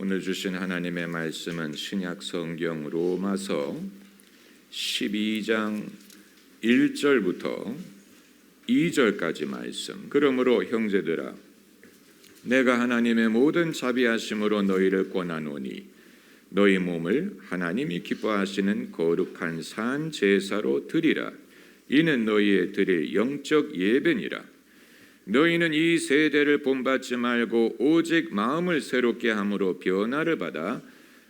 오늘 주신 하나님의 말씀은 신약 성경 로마서 12장 1절부터 2절까지 말씀. 그러므로 형제들아, 내가 하나님의 모든 자비하심으로 너희를 권하노니 너희 몸을 하나님이 기뻐하시는 거룩한 산 제사로 드리라. 이는 너희의 드릴 영적 예배니라. 너희는 이 세대를 본받지 말고 오직 마음을 새롭게 함으로 변화를 받아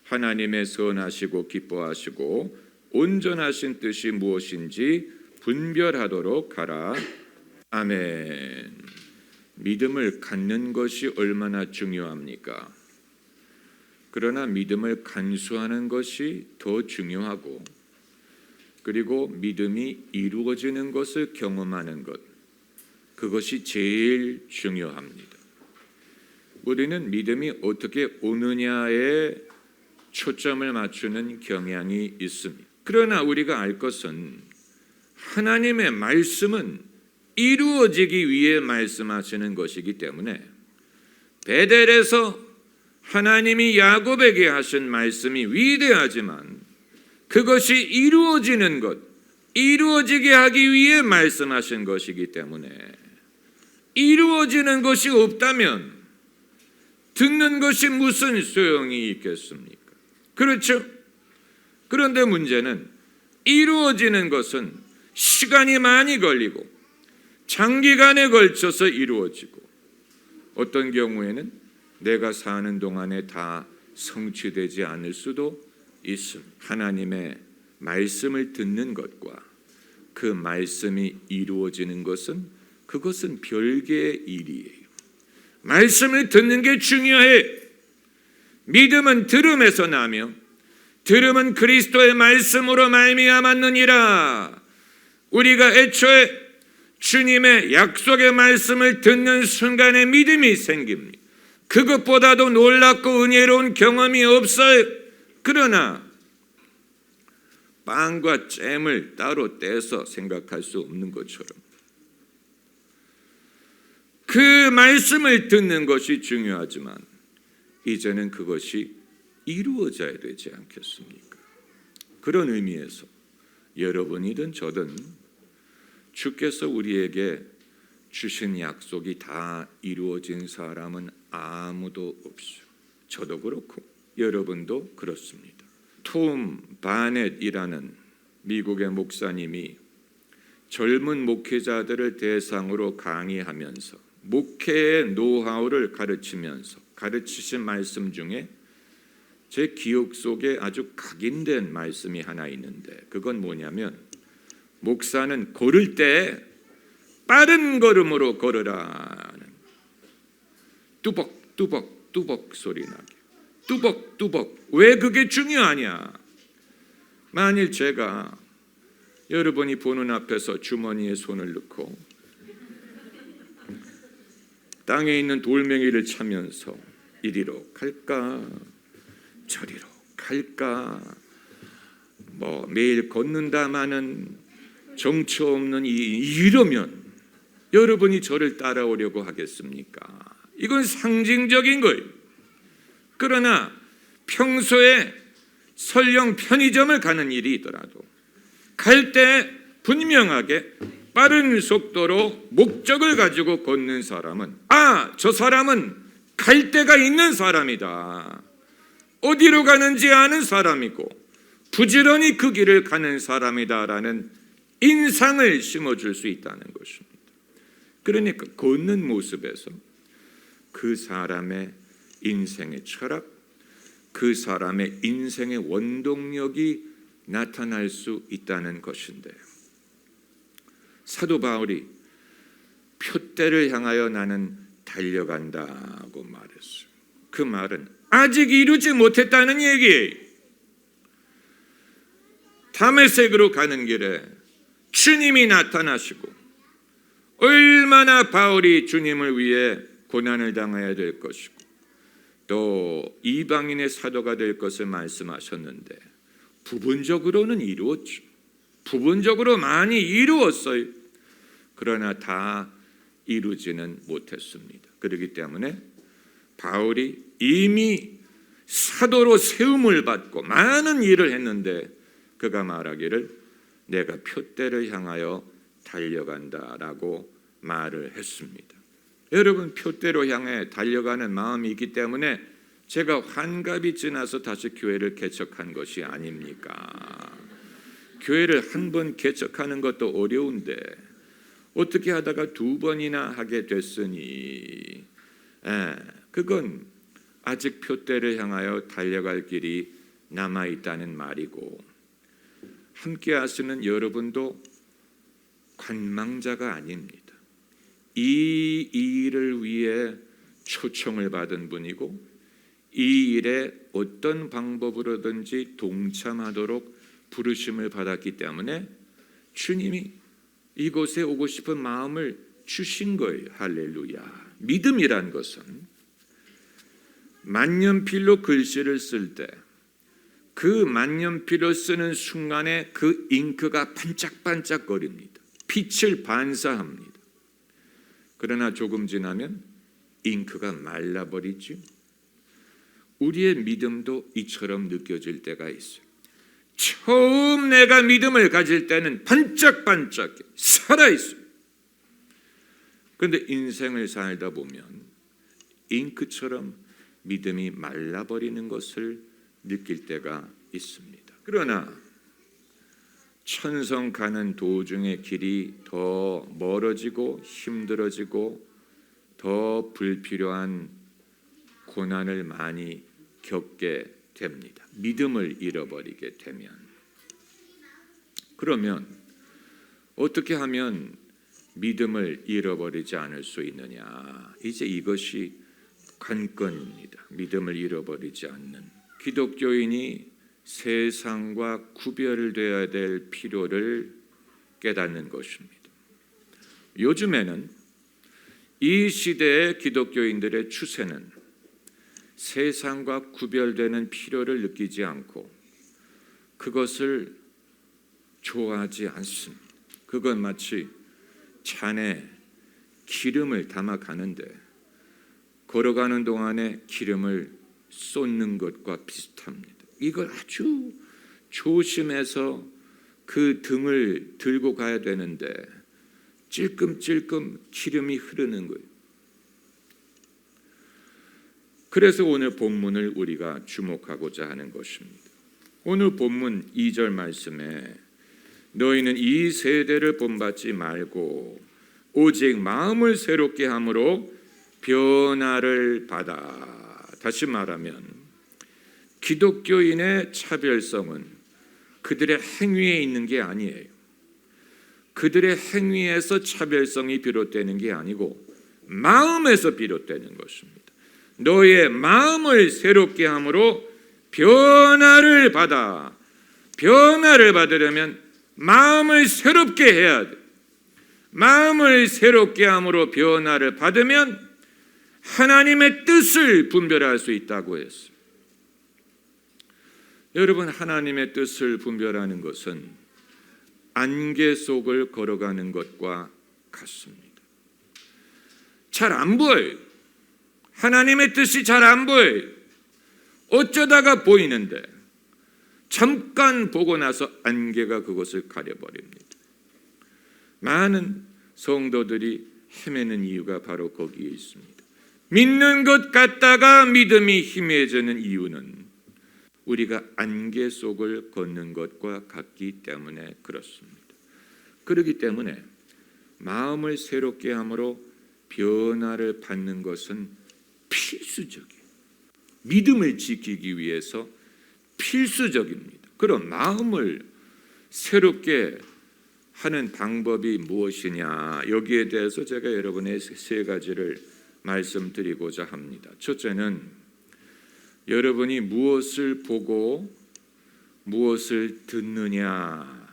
하나님의 선하시고 기뻐하시고 온전하신 뜻이 무엇인지 분별하도록 하라. 아멘. 믿음을 갖는 것이 얼마나 중요합니까? 그러나 믿음을 간수하는 것이 더 중요하고, 그리고 믿음이 이루어지는 것을 경험하는 것, 그것이 제일 중요합니다. 우리는 믿음이 어떻게 오느냐에 초점을 맞추는 경향이 있습니다. 그러나 우리가 알 것은 하나님의 말씀은 이루어지기 위해 말씀하시는 것이기 때문에 베델에서 하나님이 야곱에게 하신 말씀이 위대하지만 그것이 이루어지는 것, 이루어지게 하기 위해 말씀하신 것이기 때문에 이루어지는 것이 없다면 듣는 것이 무슨 소용이 있겠습니까? 그렇죠? 그런데 문제는 이루어지는 것은 시간이 많이 걸리고 장기간에 걸쳐서 이루어지고 어떤 경우에는 내가 사는 동안에 다 성취되지 않을 수도 있습니다. 하나님의 말씀을 듣는 것과 그 말씀이 이루어지는 것은 그것은 별개의 일이에요. 말씀을 듣는 게 중요해. 믿음은 들음에서 나며 들음은 그리스도의 말씀으로 말미암았느니라. 우리가 애초에 주님의 약속의 말씀을 듣는 순간에 믿음이 생깁니다. 그것보다도 놀랍고 은혜로운 경험이 없어요. 그러나 빵과 잼을 따로 떼서 생각할 수 없는 것처럼 그 말씀을 듣는 것이 중요하지만 이제는 그것이 이루어져야 되지 않겠습니까? 그런 의미에서 여러분이든 저든 주께서 우리에게 주신 약속이 다 이루어진 사람은 아무도 없어요. 저도 그렇고 여러분도 그렇습니다. 톰 바넷이라는 미국의 목사님이 젊은 목회자들을 대상으로 강의하면서 목회의 노하우를 가르치신 말씀 중에 제 기억 속에 아주 각인된 말씀이 하나 있는데, 그건 뭐냐면 목사는 걸을 때 빠른 걸음으로 걸으라는, 뚜벅뚜벅뚜벅 소리 나게, 뚜벅뚜벅. 왜 그게 중요하냐? 만일 제가 여러분이 보는 앞에서 주머니에 손을 넣고 땅에 있는 돌멩이를 차면서 이리로 갈까 저리로 갈까, 매일 걷는다마는 정처 없는 이러면 여러분이 저를 따라오려고 하겠습니까? 이건 상징적인 거예요. 그러나 평소에 설령 편의점을 가는 일이 있더라도 갈 때 분명하게 빠른 속도로 목적을 가지고 걷는 사람은, 저 사람은 갈 데가 있는 사람이다, 어디로 가는지 아는 사람이고 부지런히 그 길을 가는 사람이다라는 인상을 심어줄 수 있다는 것입니다. 그러니까 걷는 모습에서 그 사람의 인생의 철학, 그 사람의 인생의 원동력이 나타날 수 있다는 것인데, 사도 바울이 표대를 향하여 나는 달려간다고 말했어요. 그 말은 아직 이루지 못했다는 얘기예요. 다메섹으로 가는 길에 주님이 나타나시고 얼마나 바울이 주님을 위해 고난을 당해야 될 것이고 또 이방인의 사도가 될 것을 말씀하셨는데 부분적으로는 이루었죠. 부분적으로 많이 이루었어요. 그러나 다 이루지는 못했습니다. 그렇기 때문에 바울이 이미 사도로 세움을 받고 많은 일을 했는데 그가 말하기를 내가 표대를 향하여 달려간다라고 말을 했습니다. 여러분, 표대로 향해 달려가는 마음이 있기 때문에 제가 환갑이 지나서 다시 교회를 개척한 것이 아닙니까? 교회를 한 번 개척하는 것도 어려운데 어떻게 하다가 2번이나 하게 됐으니 그건 아직 표대를 향하여 달려갈 길이 남아있다는 말이고, 함께 하시는 여러분도 관망자가 아닙니다. 이 일을 위해 초청을 받은 분이고 이 일에 어떤 방법으로든지 동참하도록 부르심을 받았기 때문에 주님이 이곳에 오고 싶은 마음을 주신 거예요. 할렐루야. 믿음이란 것은 만년필로 글씨를 쓸 때 그 만년필을 쓰는 순간에 그 잉크가 반짝반짝거립니다. 빛을 반사합니다. 그러나 조금 지나면 잉크가 말라버리죠. 우리의 믿음도 이처럼 느껴질 때가 있어요. 처음 내가 믿음을 가질 때는 반짝반짝해, 살아있어요. 그런데 인생을 살다 보면 잉크처럼 믿음이 말라버리는 것을 느낄 때가 있습니다. 그러나 천성 가는 도중의 길이 더 멀어지고 힘들어지고 더 불필요한 고난을 많이 겪게 됩니다. 믿음을 잃어버리게 되면. 그러면 어떻게 하면 믿음을 잃어버리지 않을 수 있느냐? 이제 이것이 관건입니다. 믿음을 잃어버리지 않는. 기독교인이 세상과 구별되어야 될 필요를 깨닫는 것입니다. 요즘에는 이 시대의 기독교인들의 추세는 세상과 구별되는 필요를 느끼지 않고 그것을 좋아하지 않습니다. 그건 마치 잔에 기름을 담아 가는데 걸어가는 동안에 기름을 쏟는 것과 비슷합니다. 이걸 아주 조심해서 그 등을 들고 가야 되는데 찔끔찔끔 기름이 흐르는 거예요. 그래서 오늘 본문을 우리가 주목하고자 하는 것입니다. 오늘 본문 2절 말씀에 너희는 이 세대를 본받지 말고 오직 마음을 새롭게 함으로 변화를 받아. 다시 말하면 기독교인의 차별성은 그들의 행위에 있는 게 아니에요. 그들의 행위에서 차별성이 비롯되는 게 아니고 마음에서 비롯되는 것입니다. 너의 마음을 새롭게 함으로 변화를 받아. 변화를 받으려면 마음을 새롭게 해야 돼. 마음을 새롭게 함으로 변화를 받으면 하나님의 뜻을 분별할 수 있다고 했어요. 여러분, 하나님의 뜻을 분별하는 것은 안개 속을 걸어가는 것과 같습니다. 잘 안 보여요. 하나님의 뜻이 잘 안 보여요. 어쩌다가 보이는데 잠깐 보고 나서 안개가 그것을 가려버립니다. 많은 성도들이 헤매는 이유가 바로 거기에 있습니다. 믿는 것 같다가 믿음이 희미해지는 이유는 우리가 안개 속을 걷는 것과 같기 때문에 그렇습니다. 그렇기 때문에 마음을 새롭게 함으로 변화를 받는 것은 필수적이에요. 믿음을 지키기 위해서 필수적입니다. 그럼 마음을 새롭게 하는 방법이 무엇이냐? 여기에 대해서 제가 여러분의 3가지를 말씀드리고자 합니다. 첫째는 여러분이 무엇을 보고 무엇을 듣느냐,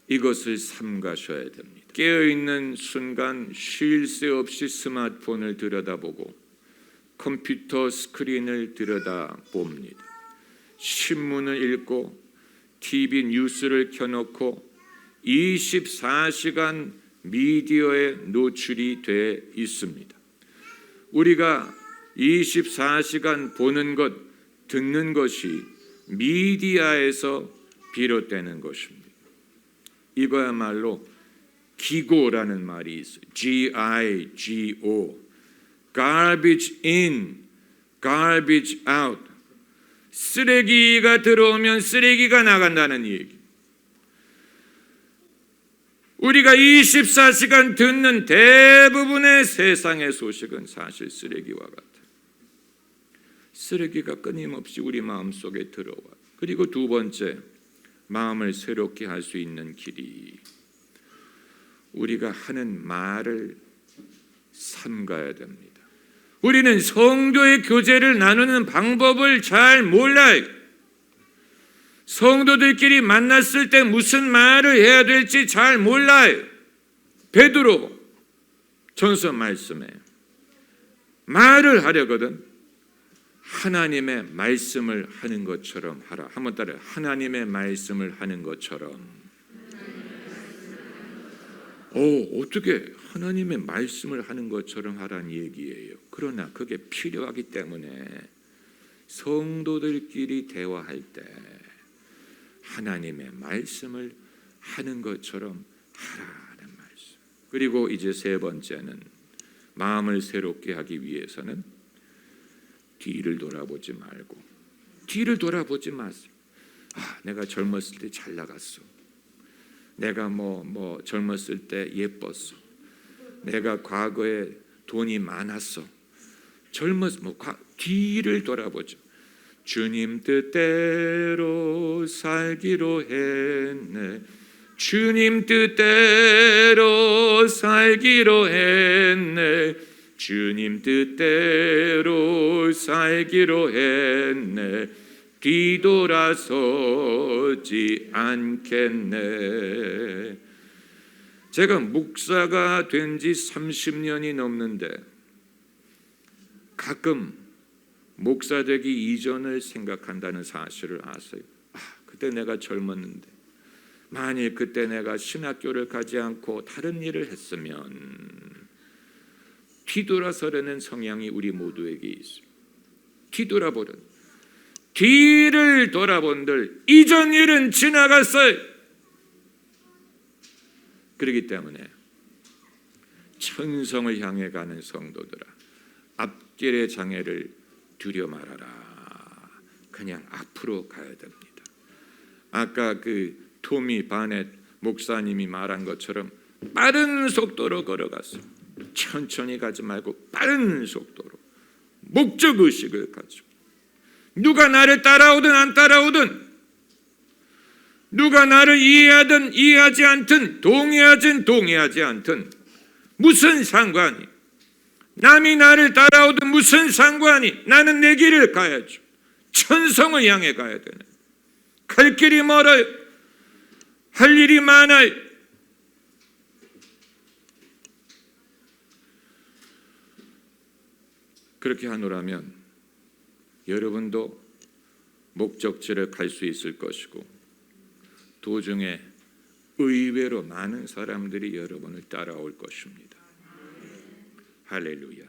이것을 삼가셔야 됩니다. 깨어있는 순간 쉴 새 없이 스마트폰을 들여다보고 컴퓨터 스크린을 들여다봅니다. 신문을 읽고 TV 뉴스를 켜놓고 24시간 미디어에 노출이 돼 있습니다. 우리가 24시간 보는 것, 듣는 것이 미디어에서 비롯되는 것입니다. 이거야말로 기고라는 말이 있어요. G-I-G-O. Garbage in, garbage out. 쓰레기가 들어오면 쓰레기가 나간다는 얘기. 우리가 24시간 듣는 대부분의 세상의 소식은 사실 쓰레기와 같아요. 쓰레기가 끊임없이 우리 마음속에 들어와. 그리고 두 번째, 마음을 새롭게 할 수 있는 길이 우리가 하는 말을 삼가야 됩니다. 우리는 성도의 교제를 나누는 방법을 잘 몰라요. 성도들끼리 만났을 때 무슨 말을 해야 될지 잘 몰라요. 베드로 전서 말씀에 말을 하려거든 하나님의 말씀을 하는 것처럼 하라. 한번 따라해. 하나님의 말씀을 하는 것처럼. 어떻게 하나님의 말씀을 하는 것처럼 하라는 얘기예요. 그러나 그게 필요하기 때문에 성도들끼리 대화할 때 하나님의 말씀을 하는 것처럼 하라는 말씀. 그리고 이제 세 번째는 마음을 새롭게 하기 위해서는 뒤를 돌아보지 말고, 뒤를 돌아보지 마세요. 내가 젊었을 때 잘 나갔어. 내가 젊었을 때 예뻤어. 내가 과거에 돈이 많았어. 뒤를 돌아보죠. 주님 뜻대로 살기로 했네. 주님 뜻대로 살기로 했네. 주님 뜻대로 살기로 했네. 뒤돌아서지 않겠네. 제가 목사가 된 지 30년이 넘는데 가끔 목사 되기 이전을 생각한다는 사실을 아세요? 그때 내가 젊었는데 만일 그때 내가 신학교를 가지 않고 다른 일을 했으면, 뒤돌아서려는 성향이 우리 모두에게 있어요. 뒤를 돌아본들 이전 일은 지나갔어요. 그렇기 때문에 천성을 향해 가는 성도들아, 앞길의 장애를 두려 말아라. 그냥 앞으로 가야 됩니다. 아까 그 토미 바넷 목사님이 말한 것처럼 빠른 속도로 걸어갔어요. 천천히 가지 말고 빠른 속도로 목적의식을 가지고, 누가 나를 따라오든 안 따라오든, 누가 나를 이해하든 이해하지 않든, 동의하지 않든 무슨 상관이, 남이 나를 따라오든 무슨 상관이, 나는 내 길을 가야죠. 천성을 향해 가야 되네. 갈 길이 멀어요. 할 일이 많아요. 그렇게 하노라면 여러분도 목적지를 갈 수 있을 것이고, 도중에 의외로 많은 사람들이 여러분을 따라올 것입니다. 할렐루야.